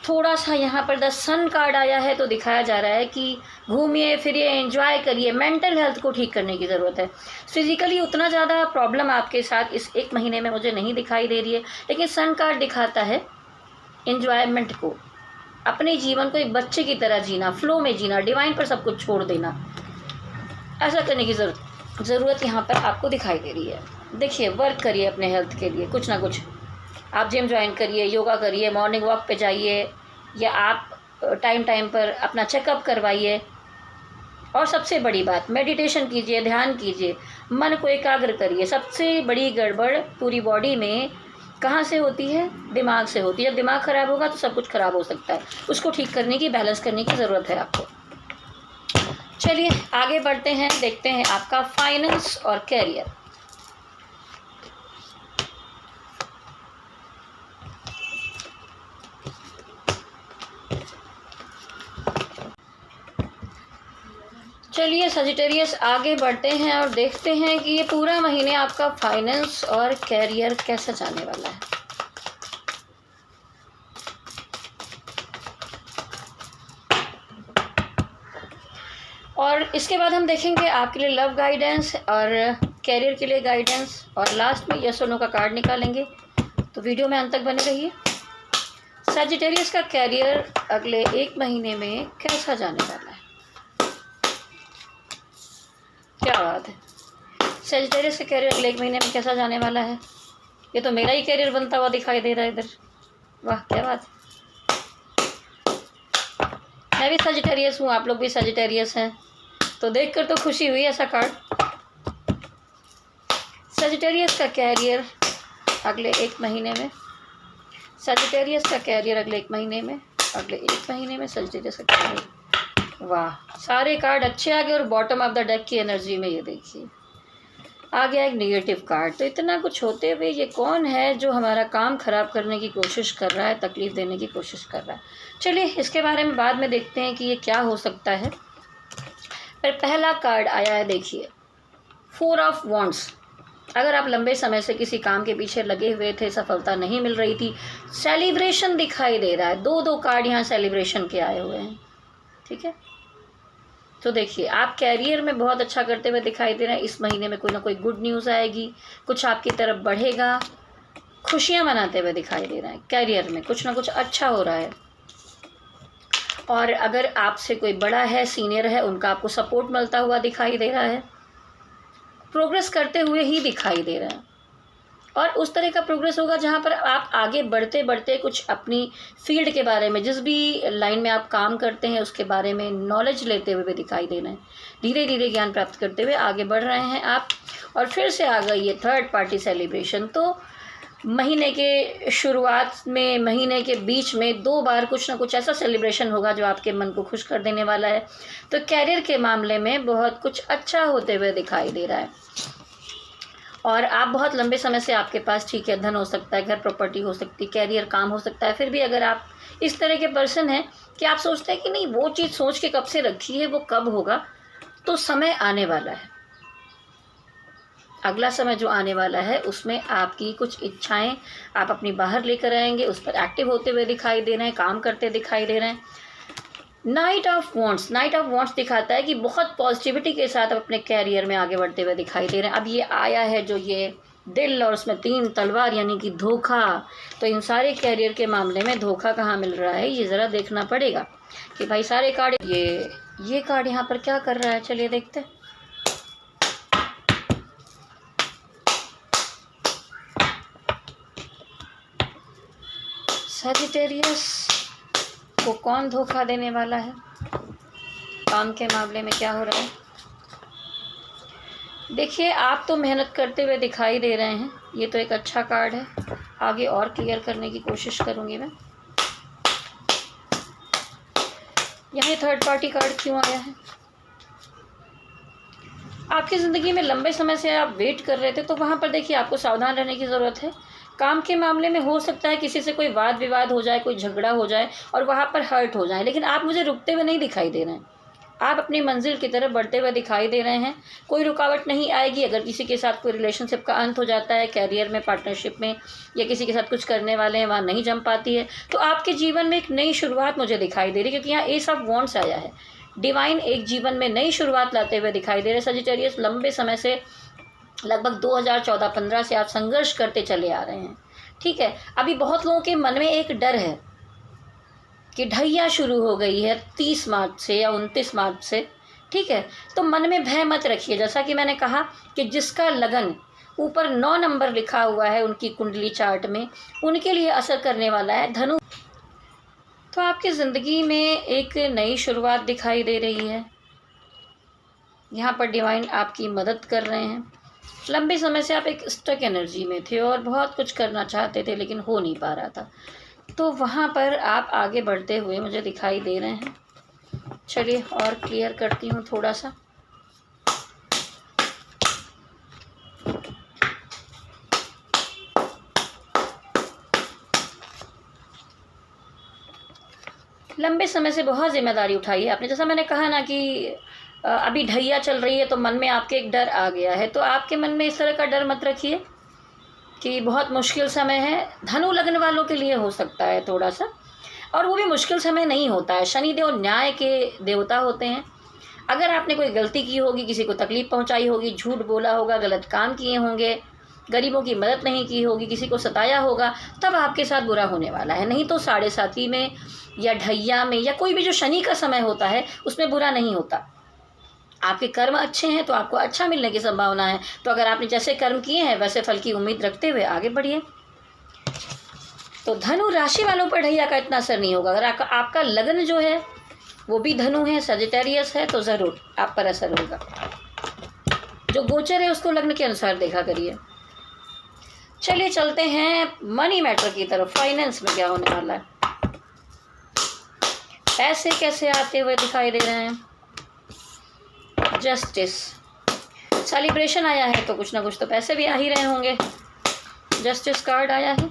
थोड़ा सा यहाँ पर द सन कार्ड आया है तो दिखाया जा रहा है कि घूमिए फिरिए, एंजॉय करिए। मेंटल हेल्थ को ठीक करने की ज़रूरत है। फिजिकली उतना ज़्यादा प्रॉब्लम आपके साथ इस एक महीने में मुझे नहीं दिखाई दे रही है, लेकिन सन कार्ड दिखाता है एंजॉयमेंट को, अपने जीवन को एक बच्चे की तरह जीना, फ्लो में जीना, डिवाइन पर सब कुछ छोड़ देना। ऐसा करने की ज़रूरत यहाँ पर आपको दिखाई दे रही है। देखिए वर्क करिए अपने हेल्थ के लिए, कुछ ना कुछ। आप जिम ज्वाइन करिए, योगा करिए, मॉर्निंग वॉक पे जाइए, या आप टाइम पर अपना चेकअप करवाइए। और सबसे बड़ी बात, मेडिटेशन कीजिए, ध्यान कीजिए, मन को एकाग्र करिए। सबसे बड़ी गड़बड़ पूरी बॉडी में कहाँ से होती है? दिमाग से होती है। जब दिमाग ख़राब होगा तो सब कुछ ख़राब हो सकता है। उसको ठीक करने की, बैलेंस करने की ज़रूरत है आपको। चलिए आगे बढ़ते हैं, देखते हैं आपका फाइनेंस और कैरियर। चलिए सजिटेरियस आगे बढ़ते हैं और देखते हैं कि ये पूरा महीने आपका फाइनेंस और कैरियर कैसा जाने वाला है। और इसके बाद हम देखेंगे आपके लिए लव गाइडेंस और कैरियर के लिए गाइडेंस, और लास्ट में यस और नो का कार्ड निकालेंगे। तो वीडियो में अंत तक बने रहिए। सजिटेरियस का कैरियर अगले एक महीने में कैसा जाने वाला है? क्या बात है, सजिटेरियस का कैरियर अगले एक महीने में कैसा जाने वाला है? ये तो मेरा ही कैरियर बनता हुआ दिखाई दे रहा है इधर। वाह क्या बात है। मैं भी सजिटेरियस हूँ, आप लोग भी सजिटेरियस हैं, तो देखकर तो खुशी हुई ऐसा कार्ड। सजिटेरियस का कैरियर अगले एक महीने में, सजिटेरियस का कैरियर अगले एक महीने में, अगले एक महीने में सजिटेरियस का कैरियर। वाह सारे कार्ड अच्छे आ गए। और बॉटम ऑफ द डेक की एनर्जी में ये देखिए आ गया एक नेगेटिव कार्ड। तो इतना कुछ होते हुए ये कौन है जो हमारा काम ख़राब करने की कोशिश कर रहा है, तकलीफ़ देने की कोशिश कर रहा है? चलिए इसके बारे में बाद में देखते हैं कि ये क्या हो सकता है। पर पहला कार्ड आया है, देखिए 4 ऑफ वॉन्ड्स। अगर आप लंबे समय से किसी काम के पीछे लगे हुए थे, सफलता नहीं मिल रही थी, सेलिब्रेशन दिखाई दे रहा है। 2 कार्ड यहाँ सेलिब्रेशन के आए हुए हैं, ठीक है। तो देखिए आप कैरियर में बहुत अच्छा करते हुए दिखाई दे रहे हैं। इस महीने में कोई ना कोई गुड न्यूज़ आएगी, कुछ आपकी तरफ बढ़ेगा, खुशियाँ मनाते हुए दिखाई दे रहे हैं। कैरियर में कुछ ना कुछ अच्छा हो रहा है। और अगर आपसे कोई बड़ा है, सीनियर है, उनका आपको सपोर्ट मिलता हुआ दिखाई दे रहा है। प्रोग्रेस करते हुए ही दिखाई दे रहा है। और उस तरह का प्रोग्रेस होगा जहाँ पर आप आगे बढ़ते बढ़ते कुछ अपनी फील्ड के बारे में, जिस भी लाइन में आप काम करते हैं उसके बारे में नॉलेज लेते हुए भी दिखाई दे रहे हैं। धीरे धीरे ज्ञान प्राप्त करते हुए आगे बढ़ रहे हैं आप। और फिर से आ गई ये 3rd पार्टी सेलिब्रेशन। तो महीने के शुरुआत में, महीने के बीच में 2 बार कुछ ना कुछ ऐसा सेलिब्रेशन होगा जो आपके मन को खुश कर देने वाला है। तो कैरियर के मामले में बहुत कुछ अच्छा होते हुए दिखाई दे रहा है। और आप बहुत लंबे समय से आपके पास, ठीक है, धन हो सकता है, घर प्रॉपर्टी हो सकती है, कैरियर काम हो सकता है। फिर भी अगर आप इस तरह के पर्सन हैं कि आप सोचते हैं कि नहीं वो चीज़ सोच के कब से रखी है, वो कब होगा, तो समय आने वाला है। अगला समय जो आने वाला है उसमें आपकी कुछ इच्छाएं आप अपनी बाहर लेकर आएंगे, उस पर एक्टिव होते हुए दिखाई दे रहे हैं, काम करते दिखाई दे रहे हैं। नाइट ऑफ वॉन्ट्स दिखाता है कि बहुत पॉजिटिविटी के साथ आप अपने कैरियर में आगे बढ़ते हुए दिखाई दे रहे हैं। अब ये आया है जो ये दिल और उसमें 3 तलवार यानी कि धोखा। तो इन सारे कैरियर के मामले में धोखा कहाँ मिल रहा है, ये ज़रा देखना पड़ेगा कि भाई सारे कार्ड। ये कार्ड यहाँ पर क्या कर रहा है, चलिए देखते हैं। सजिटेरियस को कौन धोखा देने वाला है, काम के मामले में क्या हो रहा है। देखिए, आप तो मेहनत करते हुए दिखाई दे रहे हैं, ये तो एक अच्छा कार्ड है। आगे और क्लियर करने की कोशिश करूँगी मैं। यहाँ थर्ड पार्टी कार्ड क्यों आया है। आपकी ज़िंदगी में लंबे समय से आप वेट कर रहे थे, तो वहाँ पर देखिए आपको सावधान रहने की ज़रूरत है। काम के मामले में हो सकता है किसी से कोई वाद विवाद हो जाए, कोई झगड़ा हो जाए और वहाँ पर हर्ट हो जाए, लेकिन आप मुझे रुकते हुए नहीं दिखाई दे रहे हैं। आप अपनी मंजिल की तरफ बढ़ते हुए दिखाई दे रहे हैं। कोई रुकावट नहीं आएगी। अगर किसी के साथ कोई रिलेशनशिप का अंत हो जाता है, कैरियर में, पार्टनरशिप में, या किसी के साथ कुछ करने वाले हैं, वहाँ नहीं जम पाती है, तो आपके जीवन में एक नई शुरुआत मुझे दिखाई दे रही है, क्योंकि यहाँ एस ऑफ वॉन्ड्स आया है। डिवाइन एक जीवन में नई शुरुआत लाते हुए दिखाई दे रहे हैं। सजिटेरियस, लंबे समय से, लगभग 2014-15 से आप संघर्ष करते चले आ रहे हैं, ठीक है। अभी बहुत लोगों के मन में एक डर है कि ढैया शुरू हो गई है 30 मार्च से या 29 मार्च से, ठीक है। तो मन में भय मत रखिए। जैसा कि मैंने कहा कि जिसका लगन ऊपर 9 नंबर लिखा हुआ है उनकी कुंडली चार्ट में, उनके लिए असर करने वाला है धनु। तो आपकी ज़िंदगी में एक नई शुरुआत दिखाई दे रही है। यहाँ पर डिवाइन आपकी मदद कर रहे हैं। लंबे समय से आप एक स्टक एनर्जी में थे और बहुत कुछ करना चाहते थे, लेकिन हो नहीं पा रहा था, तो वहाँ पर आप आगे बढ़ते हुए मुझे दिखाई दे रहे हैं। चलिए और क्लियर करती हूँ थोड़ा सा। लंबे समय से बहुत जिम्मेदारी उठाई है आपने। जैसा मैंने कहा ना कि अभी ढैया चल रही है, तो मन में आपके एक डर आ गया है। तो आपके मन में इस तरह का डर मत रखिए कि बहुत मुश्किल समय है। धनु लग्न वालों के लिए हो सकता है थोड़ा सा, और वो भी मुश्किल समय नहीं होता है। शनिदेव न्याय के देवता होते हैं। अगर आपने कोई गलती की होगी, किसी को तकलीफ़ पहुंचाई होगी, झूठ बोला होगा, गलत काम किए होंगे, गरीबों की मदद नहीं की होगी, किसी को सताया होगा, तब आपके साथ बुरा होने वाला है। नहीं तो 7.5 में या ढैया में या कोई भी जो शनि का समय होता है, उसमें बुरा नहीं होता। आपके कर्म अच्छे हैं तो आपको अच्छा मिलने की संभावना है। तो अगर आपने जैसे कर्म किए हैं वैसे फल की उम्मीद रखते हुए आगे बढ़िए। तो धनु राशि वालों पर ढैया का इतना असर नहीं होगा। अगर आपका लगन जो है वो भी धनु है, सजिटेरियस है, तो ज़रूर आप पर असर होगा। जो गोचर है उसको लग्न के अनुसार देखा करिए। चलिए चलते हैं मनी मैटर की तरफ। फाइनेंस में क्या होने वाला है, पैसे कैसे आते हुए दिखाई दे रहे हैं। जस्टिस, सेलिब्रेशन आया है तो कुछ ना कुछ तो पैसे भी आ ही रहे होंगे। जस्टिस कार्ड आया है।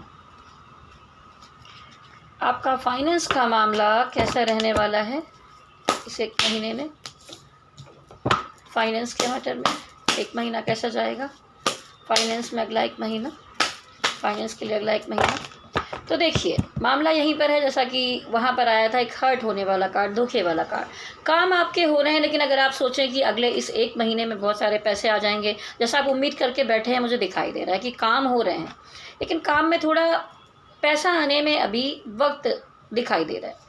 आपका फाइनेंस का मामला कैसा रहने वाला है इस 1 महीने में। फाइनेंस के मैटर में 1 महीना कैसा जाएगा, फाइनेंस में अगला 1 महीना, फाइनेंस के लिए अगला 1 महीना। तो देखिए मामला यहीं पर है, जैसा कि वहाँ पर आया था एक हर्ट होने वाला कार्ड, धोखे वाला कार्ड। काम आपके हो रहे हैं, लेकिन अगर आप सोचें कि अगले इस 1 महीने में बहुत सारे पैसे आ जाएंगे, जैसा आप उम्मीद करके बैठे हैं, मुझे दिखाई दे रहा है कि काम हो रहे हैं, लेकिन काम में थोड़ा पैसा आने में अभी वक्त दिखाई दे रहा है,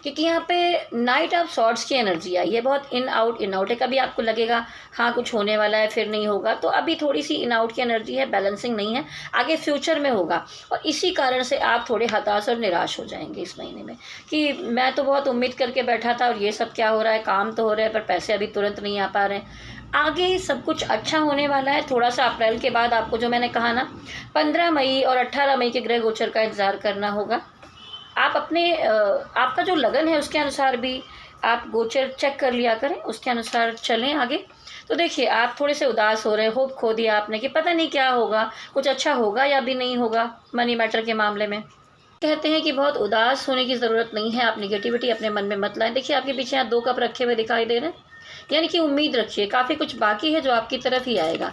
क्योंकि यहाँ पे नाइट ऑफ सॉर्ड्स की एनर्जी आई है। बहुत इन आउट है। कभी आपको लगेगा हाँ कुछ होने वाला है, फिर नहीं होगा। तो अभी थोड़ी सी इन आउट की एनर्जी है, बैलेंसिंग नहीं है। आगे फ्यूचर में होगा, और इसी कारण से आप थोड़े हताश और निराश हो जाएंगे इस महीने में कि मैं तो बहुत उम्मीद करके बैठा था और ये सब क्या हो रहा है। काम तो हो रहा है पर पैसे अभी तुरंत नहीं आ पा रहे हैं। आगे सब कुछ अच्छा होने वाला है। थोड़ा सा अप्रैल के बाद आपको, जो मैंने कहा ना, 15 मई और 18 मई के ग्रह गोचर का इंतज़ार करना होगा। आप अपने आपका जो लगन है उसके अनुसार भी आप गोचर चेक कर लिया करें, उसके अनुसार चलें आगे। तो देखिए आप थोड़े से उदास हो रहे हैं, होप खो दिया आपने कि पता नहीं क्या होगा, कुछ अच्छा होगा या भी नहीं होगा। मनी मैटर के मामले में कहते हैं कि बहुत उदास होने की ज़रूरत नहीं है। आप निगेटिविटी अपने मन में मत लाएं। देखिए आपके पीछे यहाँ 2 कप रखे हुए दिखाई दे रहे हैं, यानी कि उम्मीद रखिए, काफ़ी कुछ बाकी है जो आपकी तरफ ही आएगा।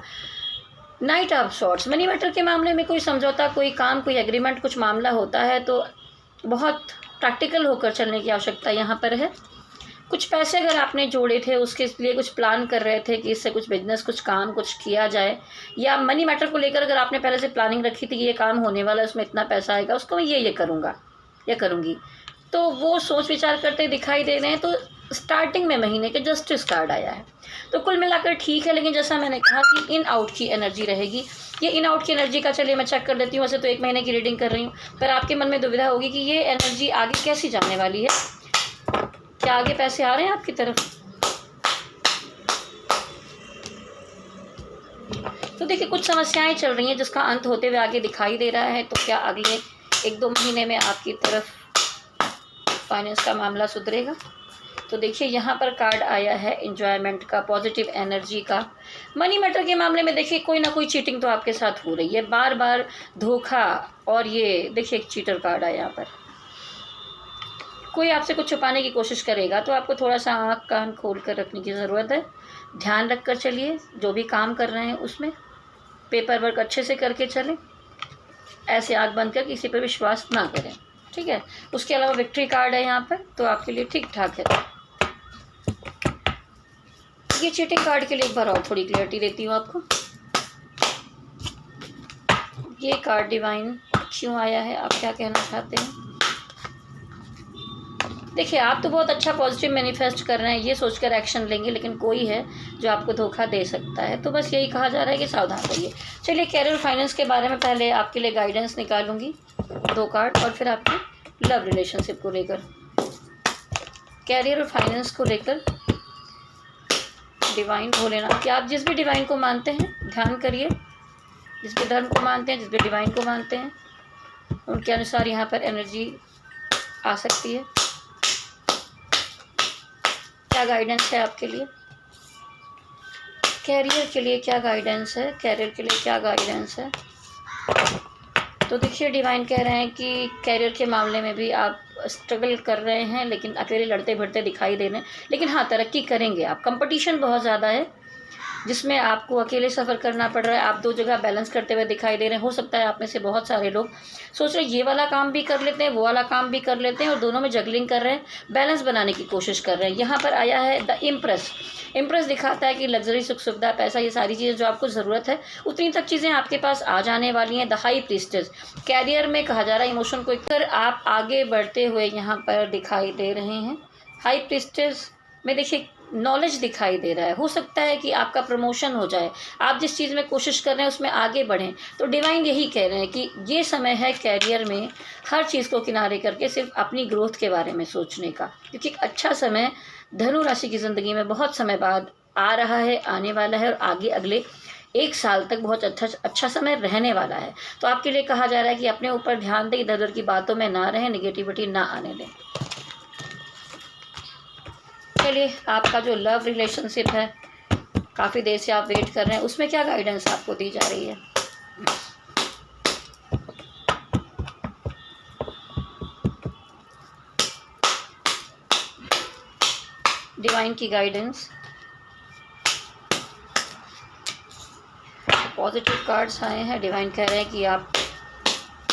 Night of swords, money matter के मामले में कोई समझौता, कोई काम, कोई एग्रीमेंट, कुछ मामला होता है तो बहुत प्रैक्टिकल होकर चलने की आवश्यकता यहाँ पर है। कुछ पैसे अगर आपने जोड़े थे, उसके लिए कुछ प्लान कर रहे थे कि इससे कुछ बिजनेस, कुछ काम, कुछ किया जाए, या मनी मैटर को लेकर अगर आपने पहले से प्लानिंग रखी थी कि ये काम होने वाला है, उसमें इतना पैसा आएगा, उसको मैं ये करूँगा या करूँगी, तो वो सोच विचार करते दिखाई दे रहे हैं। तो स्टार्टिंग में महीने के जस्टिस कार्ड आया है, तो कुल मिलाकर ठीक है। लेकिन जैसा मैंने कहा कि इन आउट की एनर्जी रहेगी। ये इन आउट की एनर्जी का चलिए मैं चेक कर लेती हूँ। वैसे तो 1 महीने की रीडिंग कर रही हूँ, पर आपके मन में दुविधा होगी कि ये एनर्जी आगे कैसी जाने वाली है, क्या आगे पैसे आ रहे हैं आपकी तरफ। तो देखिए, कुछ समस्याएं चल रही हैं जिसका अंत होते हुए आगे दिखाई दे रहा है। तो क्या अगले 1-2 महीने में आपकी तरफ फाइनेंस का मामला सुधरेगा? तो देखिए, यहाँ पर कार्ड आया है एंजॉयमेंट का, पॉजिटिव एनर्जी का। मनी मैटर के मामले में देखिए, कोई ना कोई चीटिंग तो आपके साथ हो रही है, बार बार धोखा। और ये देखिए, एक चीटर कार्ड आया यहाँ पर। कोई आपसे कुछ छुपाने की कोशिश करेगा, तो आपको थोड़ा सा आँख कान खोल कर रखने की ज़रूरत है। ध्यान रख कर चलिए, जो भी काम कर रहे हैं उसमें पेपर वर्क अच्छे से करके चलें। ऐसे आँख बंद कर किसी पर विश्वास ना करें, ठीक है। उसके अलावा विक्ट्री कार्ड है यहाँ पर, तो आपके लिए ठीक ठाक है। ये चीटिंग कार्ड के लिए एक बार और थोड़ी क्लियरिटी देती हूँ आपको। ये कार्ड डिवाइन क्यों आया है, आप क्या कहना चाहते हैं? देखिए, आप तो बहुत अच्छा पॉजिटिव मैनिफेस्ट कर रहे हैं, ये सोचकर एक्शन लेंगे, लेकिन कोई है जो आपको धोखा दे सकता है। तो बस यही कहा जा रहा है कि सावधान रहिए। चलिए, कैरियर फाइनेंस के बारे में पहले आपके लिए गाइडेंस निकालूंगी 2 कार्ड, और फिर आपके लव रिलेशनशिप को लेकर, कैरियर और फाइनेंस को लेकर डिवाइन भोलेनाथ। कि आप जिस भी डिवाइन को मानते हैं, ध्यान करिए, जिस भी धर्म को मानते हैं, जिस भी डिवाइन को मानते हैं, उनके अनुसार यहाँ पर एनर्जी आ सकती है। क्या गाइडेंस है आपके लिए? कैरियर के लिए क्या गाइडेंस है? कैरियर के लिए क्या गाइडेंस है? तो देखिए, डिवाइन कह रहे हैं कि कैरियर के मामले में भी आप स्ट्रगल कर रहे हैं, लेकिन अकेले लड़ते भिड़ते दिखाई दे रहे हैं। लेकिन हाँ, तरक्की करेंगे आप। कंपटीशन बहुत ज़्यादा है, जिसमें आपको अकेले सफ़र करना पड़ रहा है। आप 2 जगह बैलेंस करते हुए दिखाई दे रहे हैं। हो सकता है आप में से बहुत सारे लोग सोच रहे हैं ये वाला काम भी कर लेते हैं, वो वाला काम भी कर लेते हैं, और दोनों में जगलिंग कर रहे हैं, बैलेंस बनाने की कोशिश कर रहे हैं। यहाँ पर आया है द इम्प्रेस। इम्प्रेस दिखाता है कि लग्जरी, सुख सुविधा, पैसा, ये सारी चीज़ें जो आपको ज़रूरत है, उतनी तक चीज़ें आपके पास आ जाने वाली हैं। द हाई प्रीस्टेस, कैरियर में कहा जा रहा है इमोशन को लेकर आप आगे बढ़ते हुए यहाँ पर दिखाई दे रहे हैं। हाई प्रीस्टेस में देखिए, नॉलेज दिखाई दे रहा है। हो सकता है कि आपका प्रमोशन हो जाए, आप जिस चीज़ में कोशिश कर रहे हैं उसमें आगे बढ़ें। तो डिवाइन यही कह रहे हैं कि ये समय है कैरियर में हर चीज़ को किनारे करके सिर्फ अपनी ग्रोथ के बारे में सोचने का, क्योंकि एक अच्छा समय धनु राशि की ज़िंदगी में बहुत समय बाद आ रहा है, आने वाला है, और आगे अगले 1 साल तक बहुत अच्छा समय रहने वाला है। तो आपके लिए कहा जा रहा है कि अपने ऊपर ध्यान दें, इधर उधर की बातों में ना रहें, निगेटिविटी ना आने दें। चलिए, आपका जो लव रिलेशनशिप है, काफ़ी देर से आप वेट कर रहे हैं, उसमें क्या गाइडेंस आपको दी जा रही है? डिवाइन की गाइडेंस। पॉजिटिव कार्ड्स आए हैं। डिवाइन कह रहे हैं कि आप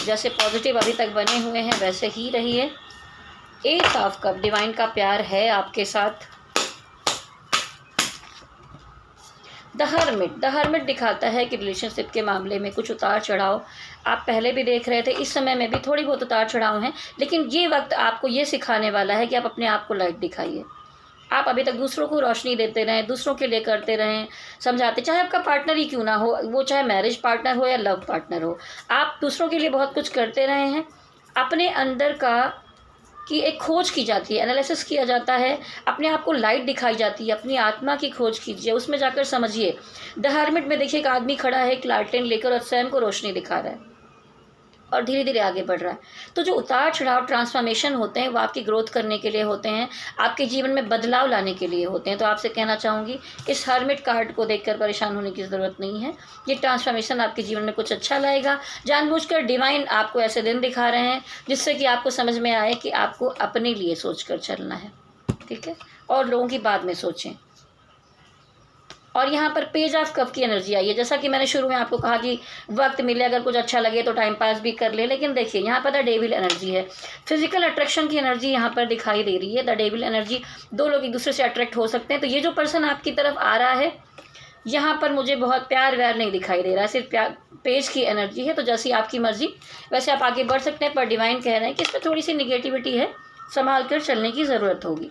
जैसे पॉजिटिव अभी तक बने हुए हैं वैसे ही रहिए। 8 ऑफ कप, डिवाइन का प्यार है आपके साथ। द हर्मिट दिखाता है कि रिलेशनशिप के मामले में कुछ उतार चढ़ाव आप पहले भी देख रहे थे, इस समय में भी थोड़ी बहुत उतार चढ़ाव हैं, लेकिन ये वक्त आपको ये सिखाने वाला है कि आप अपने आप को लाइट दिखाइए। आप अभी तक दूसरों को रोशनी देते रहें, दूसरों के लिए करते रहें, समझाते, चाहे आपका पार्टनर ही क्यों ना हो, वो चाहे मैरिज पार्टनर हो या लव पार्टनर हो, आप दूसरों के लिए बहुत कुछ करते रहे हैं। अपने अंदर का की एक खोज की जाती है, एनालिसिस किया जाता है, अपने आप को लाइट दिखाई जाती है, अपनी आत्मा की खोज कीजिए, उसमें जाकर समझिए। द हर्मिट में देखिए, एक आदमी खड़ा है एक लालटेन लेकर और स्वयं को रोशनी दिखा रहा है और धीरे धीरे आगे बढ़ रहा है। तो जो उतार चढ़ाव, ट्रांसफॉर्मेशन होते हैं, वो आपकी ग्रोथ करने के लिए होते हैं, आपके जीवन में बदलाव लाने के लिए होते हैं। तो आपसे कहना चाहूँगी, इस हर्मिट कार्ड को देखकर परेशान होने की ज़रूरत नहीं है। ये ट्रांसफॉर्मेशन आपके जीवन में कुछ अच्छा लाएगा। जानबूझकर डिवाइन आपको ऐसे दिन दिखा रहे हैं जिससे कि आपको समझ में आए कि आपको अपने लिए सोच कर चलना है, ठीक है, और लोगों की बात में सोचें। और यहाँ पर पेज ऑफ कप की एनर्जी आई है। जैसा कि मैंने शुरू में आपको कहा कि वक्त मिले, अगर कुछ अच्छा लगे तो टाइम पास भी कर ले, लेकिन देखिए यहाँ पर द डेविल एनर्जी है, फिजिकल अट्रैक्शन की एनर्जी यहाँ पर दिखाई दे रही है। द डेविल एनर्जी, दो लोग एक दूसरे से अट्रैक्ट हो सकते हैं। तो ये जो पर्सन आपकी तरफ आ रहा है, यहाँ पर मुझे बहुत प्यार व्यार नहीं दिखाई दे रहा है, सिर्फ प्यार पेज की एनर्जी है। तो जैसी आपकी मर्जी वैसे आप आगे बढ़ सकते हैं, पर डिवाइन कह रहे हैं कि इसमें थोड़ी सी निगेटिविटी है, संभाल कर चलने की ज़रूरत होगी।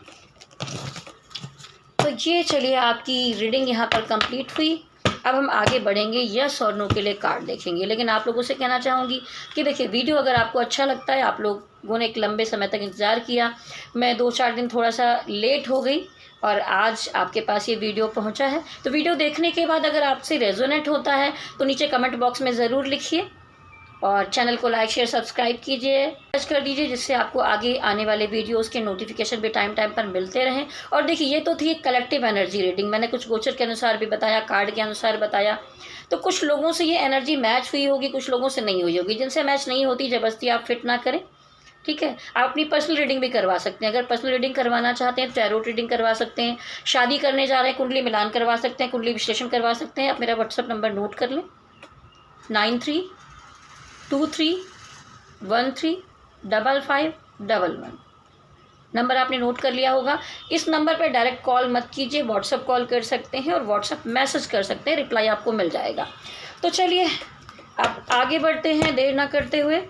तो ये चलिए आपकी रीडिंग यहाँ पर कंप्लीट हुई। अब हम आगे बढ़ेंगे, यस और नो के लिए कार्ड देखेंगे। लेकिन आप लोगों से कहना चाहूँगी कि देखिए, वीडियो अगर आपको अच्छा लगता है, आप लोगों ने एक लंबे समय तक इंतज़ार किया, मैं 2-4 दिन थोड़ा सा लेट हो गई और आज आपके पास ये वीडियो पहुंचा है। तो वीडियो देखने के बाद अगर आपसे रेजोनेट होता है तो नीचे कमेंट बॉक्स में ज़रूर लिखिए और चैनल को लाइक शेयर सब्सक्राइब कीजिए, टच कर दीजिए, जिससे आपको आगे आने वाले वीडियोस के नोटिफिकेशन भी टाइम टाइम पर मिलते रहें। और देखिए, ये तो थी एक कलेक्टिव एनर्जी रीडिंग, मैंने कुछ गोचर के अनुसार भी बताया, कार्ड के अनुसार बताया। तो कुछ लोगों से ये एनर्जी मैच हुई होगी, कुछ लोगों से नहीं हुई होगी। जिनसे मैच नहीं होती ज़बरदस्ती आप फिट ना करें, ठीक है। आप अपनी पर्सनल रीडिंग भी करवा सकते हैं, अगर पर्सनल रीडिंग करवाना चाहते हैं, टैरोट रीडिंग करवा सकते हैं, शादी करने जा रहे हैं कुंडली मिलान करवा सकते हैं, कुंडली विश्लेषण करवा सकते हैं। आप मेरा व्हाट्सअप नंबर नोट कर लें, 9323135511। नंबर आपने नोट कर लिया होगा। इस नंबर पर डायरेक्ट कॉल मत कीजिए, व्हाट्सअप कॉल कर सकते हैं और व्हाट्सअप मैसेज कर सकते हैं, रिप्लाई आपको मिल जाएगा। तो चलिए अब आगे बढ़ते हैं, देर ना करते हुए।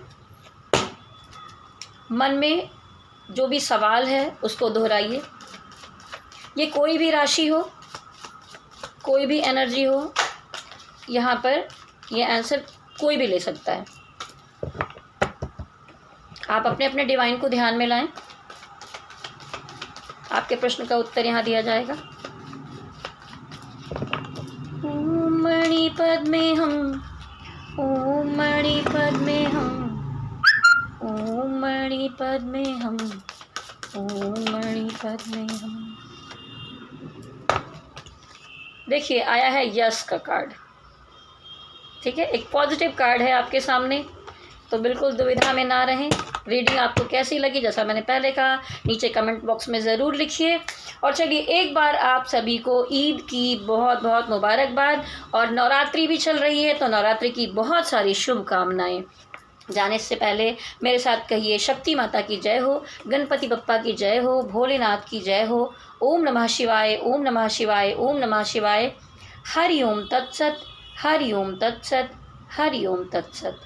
मन में जो भी सवाल है उसको दोहराइए। ये कोई भी राशि हो, कोई भी एनर्जी हो, यहाँ पर ये आंसर कोई भी ले सकता है। आप अपने अपने डिवाइन को ध्यान में लाएं, आपके प्रश्न का उत्तर यहाँ दिया जाएगा। ओम मणि पद में हम, ओम मणि पद में हम, ओम मणि पद में हम, ओम मणि पद में हम। देखिए आया है यस का कार्ड, ठीक है, एक पॉजिटिव कार्ड है आपके सामने। तो बिल्कुल दुविधा में ना रहें। रीडिंग आपको कैसी लगी, जैसा मैंने पहले कहा, नीचे कमेंट बॉक्स में ज़रूर लिखिए। और चलिए एक बार आप सभी को ईद की बहुत बहुत मुबारकबाद। और नवरात्रि भी चल रही है, तो नवरात्रि की बहुत सारी शुभकामनाएं। जाने से पहले मेरे साथ कहिए, शक्ति माता की जय हो, गणपति बप्पा की जय हो, भोलेनाथ की जय हो। ओम नमः शिवाय, ओम नमः शिवाय, ओम नमः शिवाय। हरि ओम तत्सत, हरि ओम तत्सत, हरि ओम तत्सत।